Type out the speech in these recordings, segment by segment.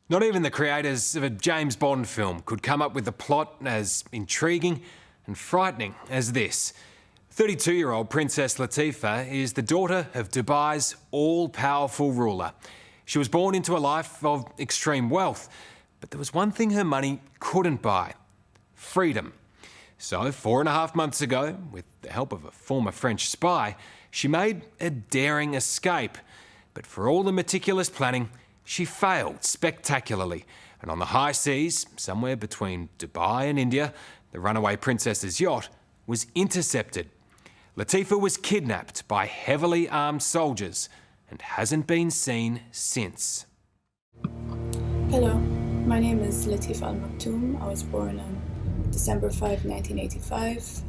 Not even the creators of a James Bond film could come up with a plot as intriguing and frightening as this. 32-year-old Princess Latifa is the daughter of Dubai's all-powerful ruler. She was born into a life of extreme wealth, but there was one thing her money couldn't buy: freedom. So 4.5 months ago, with the help of a former French spy, she made a daring escape. But for all the meticulous planning, she failed spectacularly, and on the high seas, somewhere between Dubai and India, the Runaway princess's yacht was intercepted. Latifa was kidnapped by heavily armed soldiers and hasn't been seen since. Hello, my name is Latifa Al Maktoum. I was born on December 5, 1985.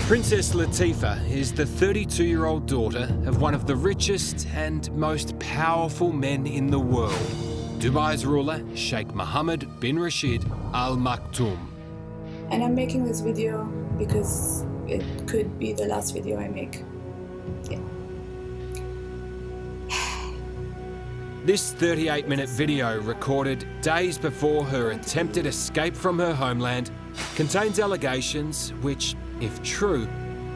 Princess Latifa is the 32-year-old daughter of one of the richest and most powerful men in the world, Dubai's ruler, Sheikh Mohammed bin Rashid Al Maktoum. And I'm making this video because it could be the last video I make. Yeah. This 38-minute video, recorded days before her attempted escape from her homeland, contains allegations which, if true,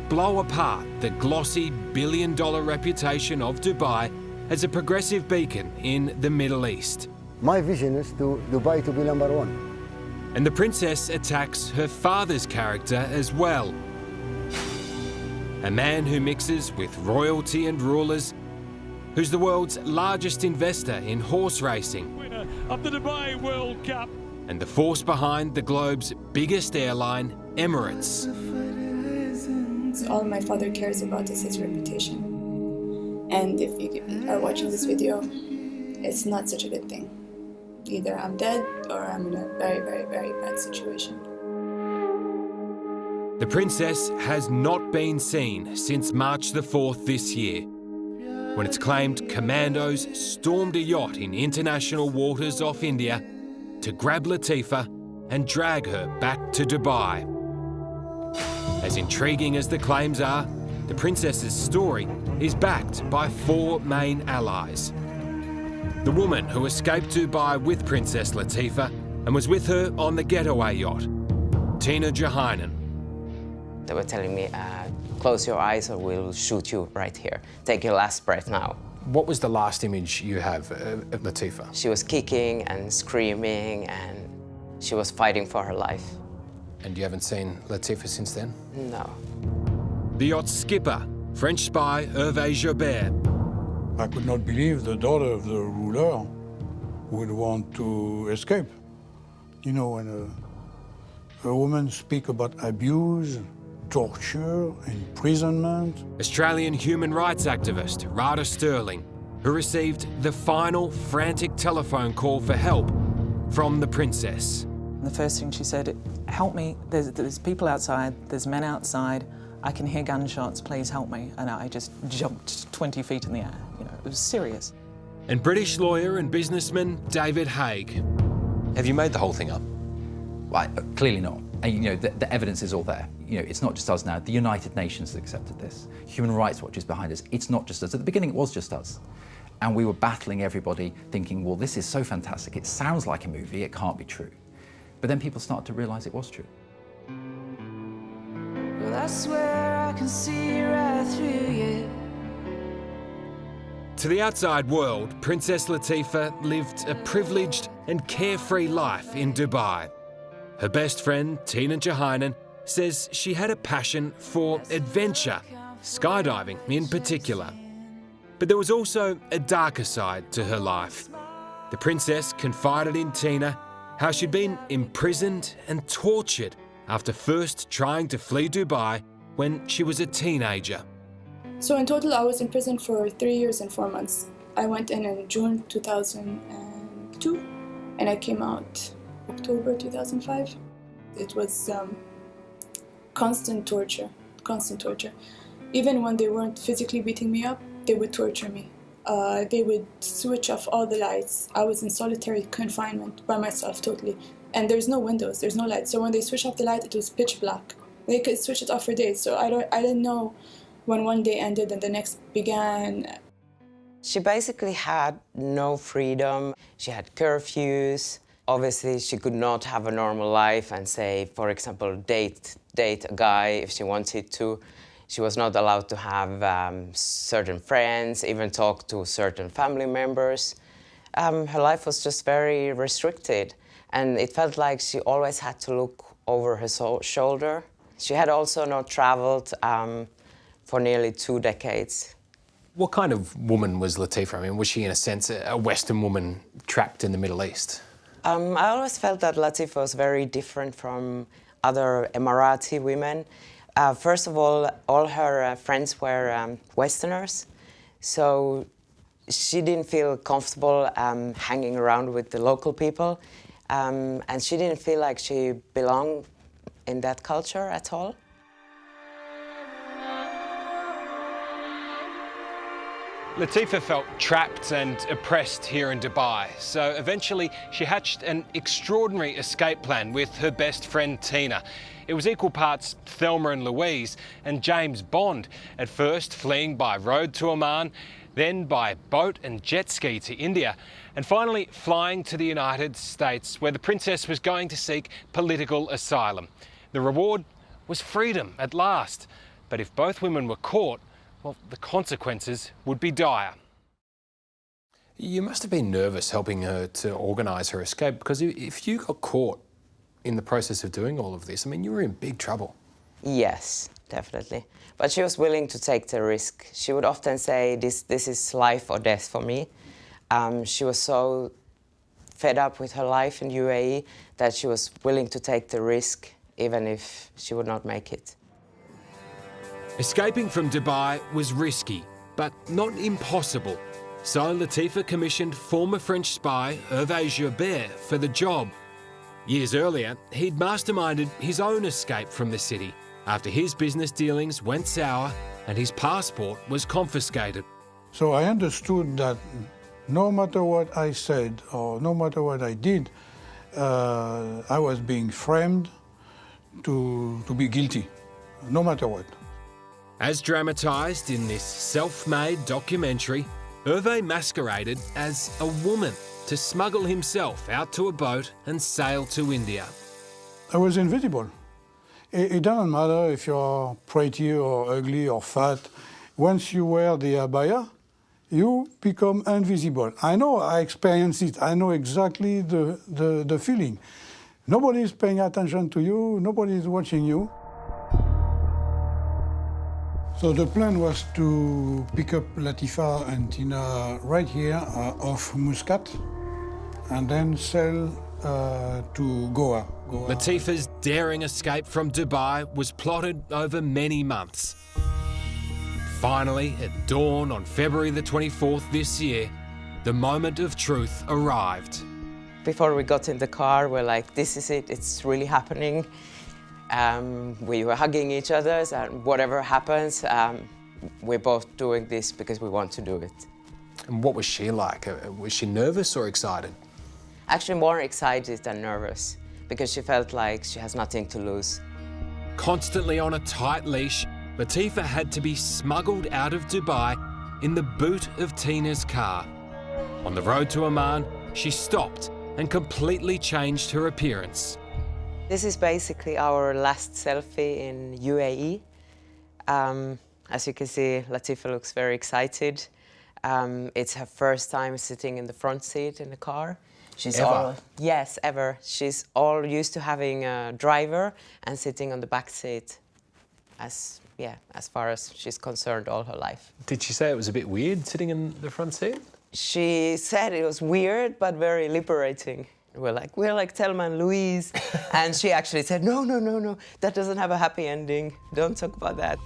blow apart the glossy billion-dollar reputation of Dubai as a progressive beacon in the Middle East. My vision is to Dubai to be #1. And the princess attacks her father's character as well. A man who mixes with royalty and rulers, who's the world's largest investor in horse racing, winner of the Dubai World Cup, and the force behind the globe's biggest airline, Emirates. All my father cares about is his reputation. And if you are watching this video, it's not such a good thing. Either I'm dead or I'm in a very, very, very bad situation. The princess has not been seen since March the 4th this year, when it's claimed commandos stormed a yacht in international waters off India to grab Latifa and drag her back to Dubai. As intriguing as the claims are, the princess's story is backed by 4 main allies. The woman who escaped Dubai with Princess Latifa and was with her on the getaway yacht, Tina Johanan. They were telling me, close your eyes or we'll shoot you right here. Take your last breath now. What was the last image you have of Latifa? She was kicking and screaming and she was fighting for her life. And you haven't seen Latifa since then? No. The yacht's skipper, French spy Hervé Jobert. I could not believe the daughter of the ruler would want to escape. You know, when a woman speaks about abuse, torture, imprisonment. Australian human rights activist Rada Sterling, who received the final frantic telephone call for help from the princess. The first thing she said, help me, there's people outside, there's men outside, I can hear gunshots, please help me. And I just jumped 20 feet in the air, you know, it was serious. And British lawyer and businessman David Haig. Have you made the whole thing up? Well, clearly not. And, you know, the evidence is all there. You know, it's not just us now. The United Nations has accepted this. Human Rights Watch is behind us. It's not just us. At the beginning, it was just us. And we were battling everybody, thinking, well, this is so fantastic. It sounds like a movie. It can't be true. But then people started to realize it was true. Well, I swear I can see right through you. To the outside world, Princess Latifa lived a privileged and carefree life in Dubai. Her best friend, Tina Johanan, says she had a passion for adventure, skydiving in particular. But there was also a darker side to her life. The princess confided in Tina how she'd been imprisoned and tortured after first trying to flee Dubai when she was a teenager. So in total, I was in prison for 3 years and 4 months. I went in June 2002, and I came out October 2005. It was constant torture. Even when they weren't physically beating me up, they would torture me. They would switch off all the lights. I was in solitary confinement by myself totally. And there's no windows, there's no lights. So when they switched off the light, it was pitch black. They could switch it off for days. So I didn't know when one day ended and the next began. She basically had no freedom. She had curfews. Obviously, she could not have a normal life and say, for example, date a guy if she wanted to. She was not allowed to have certain friends, even talk to certain family members. Her life was just very restricted, and it felt like she always had to look over her shoulder. She had also not traveled for nearly 2 decades. What kind of woman was Latifa? I mean, was she, in a sense, a Western woman trapped in the Middle East? I always felt that Latifa was very different from other Emirati women. First of all her friends were Westerners, so she didn't feel comfortable hanging around with the local people, and she didn't feel like she belonged in that culture at all. Latifa felt trapped and oppressed here in Dubai, so eventually she hatched an extraordinary escape plan with her best friend Tina. It was equal parts Thelma and Louise and James Bond, at first fleeing by road to Oman, then by boat and jet ski to India, and finally flying to the United States, where the princess was going to seek political asylum. The reward was freedom at last, but if both women were caught, well, the consequences would be dire. You must have been nervous helping her to organise her escape, because if you got caught in the process of doing all of this, I mean, you were in big trouble. Yes, definitely. But she was willing to take the risk. She would often say, this is life or death for me. She was so fed up with her life in UAE that she was willing to take the risk, even if she would not make it. Escaping from Dubai was risky, but not impossible. So Latifa commissioned former French spy Hervé Joubert for the job. Years earlier, he'd masterminded his own escape from the city after his business dealings went sour and his passport was confiscated. So I understood that no matter what I said or no matter what I did, I was being framed to be guilty, no matter what. As dramatised in this self-made documentary, Hervé masqueraded as a woman to smuggle himself out to a boat and sail to India. I was invisible. It doesn't matter if you're pretty or ugly or fat. Once you wear the abaya, you become invisible. I know, I experienced it. I know exactly the feeling. Nobody is paying attention to you. Nobody is watching you. So the plan was to pick up Latifa and Tina right here off Muscat and then sail to Goa. Latifa's daring escape from Dubai was plotted over many months. Finally, at dawn on February the 24th this year, the moment of truth arrived. Before we got in the car, we're like, this is it, it's really happening. We were hugging each other, and whatever happens, we're both doing this because we want to do it. And what was she like? Was she nervous or excited? Actually more excited than nervous, because she felt like she has nothing to lose. Constantly on a tight leash, Latifa had to be smuggled out of Dubai in the boot of Tina's car. On the road to Oman, she stopped and completely changed her appearance. This is basically our last selfie in UAE. As you can see, Latifa looks very excited. It's her first time sitting in the front seat in the car. She's ever? Yes, ever. She's all used to having a driver and sitting on the back seat as far as she's concerned all her life. Did she say it was a bit weird sitting in the front seat? She said it was weird, but very liberating. We're like Thelma and Louise. And she actually said, no, that doesn't have a happy ending. Don't talk about that.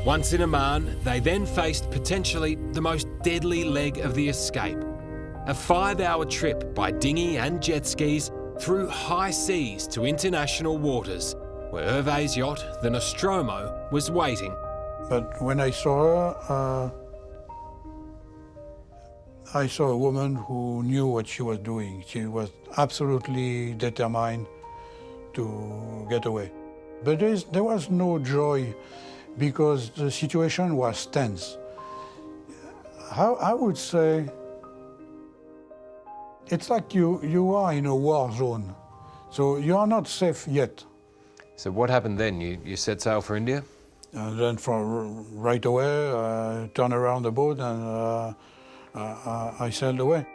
Once in Oman, they then faced potentially the most deadly leg of the escape. A 5-hour trip by dinghy and jet skis through high seas to international waters, where Hervé's yacht, the Nostromo, was waiting. But when I saw her, I saw a woman who knew what she was doing. She was absolutely determined to get away. But there was no joy because the situation was tense. I would say it's like you are in a war zone, so you are not safe yet. So what happened then? You set sail for India? And then right away, turn around the boat and I sailed away.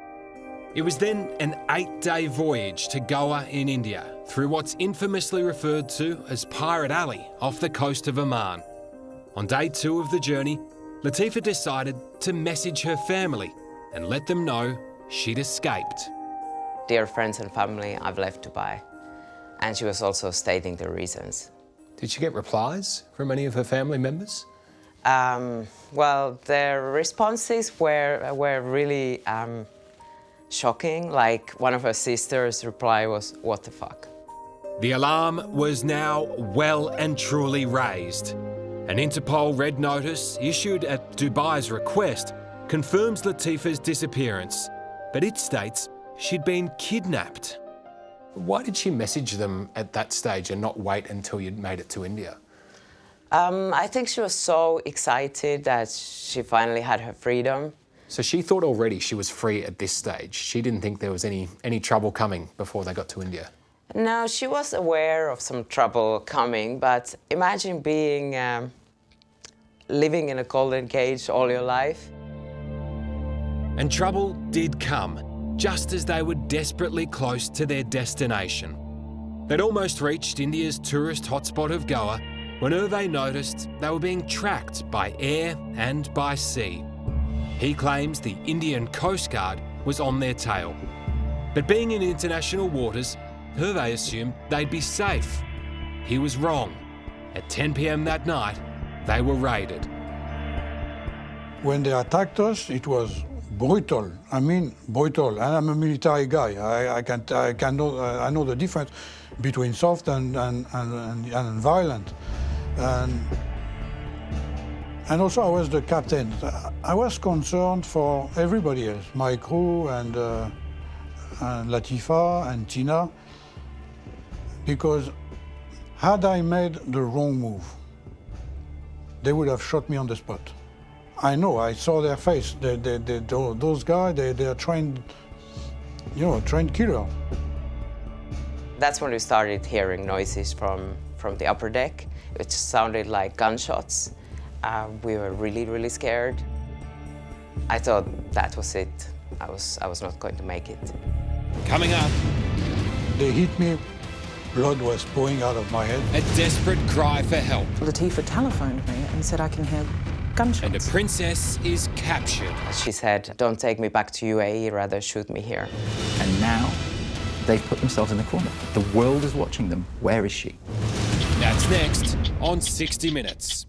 It was then an 8-day voyage to Goa in India, through what's infamously referred to as Pirate Alley off the coast of Oman. On day 2 of the journey, Latifa decided to message her family and let them know she'd escaped. Dear friends and family, I've left Dubai. And she was also stating the reasons. Did she get replies from any of her family members? Well, their responses were really shocking. Like, one of her sisters' reply was, "What the fuck?" The alarm was now well and truly raised. An Interpol red notice issued at Dubai's request confirms Latifa's disappearance, but it states she'd been kidnapped. Why did she message them at that stage and not wait until you'd made it to India? I think she was so excited that she finally had her freedom. So she thought already she was free at this stage. She didn't think there was any trouble coming before they got to India. No, she was aware of some trouble coming, but imagine being living in a golden cage all your life. And trouble did come, just as they were desperately close to their destination. They'd almost reached India's tourist hotspot of Goa when Hervé noticed they were being tracked by air and by sea. He claims the Indian Coast Guard was on their tail. But being in international waters, Hervé assumed they'd be safe. He was wrong. At 10 p.m. that night, they were raided. When they attacked us, it was brutal. I mean, brutal. And I'm a military guy. I know the difference between soft and violent. And also I was the captain. I was concerned for everybody else, my crew and Latifa and Tina, because had I made the wrong move, they would have shot me on the spot. I know, I saw their face. Those guys, they're trained, trained killer. That's when we started hearing noises from the upper deck, which sounded like gunshots. We were really, really scared. I thought that was it. I was not going to make it. Coming up, They hit me, blood was pouring out of my head. a desperate cry for help. Latifa telephoned me and said I can hear gunshots. And a princess is captured. She said, "Don't take me back to UAE, rather shoot me here." And now they've put themselves in the corner. The world is watching them. Where is she? That's next on 60 Minutes.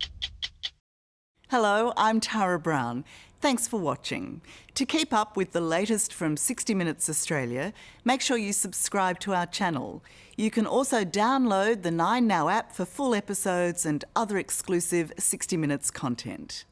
Hello, I'm Tara Brown. Thanks for watching. To keep up with the latest from 60 Minutes Australia, make sure you subscribe to our channel. You can also download the 9Now app for full episodes and other exclusive 60 Minutes content.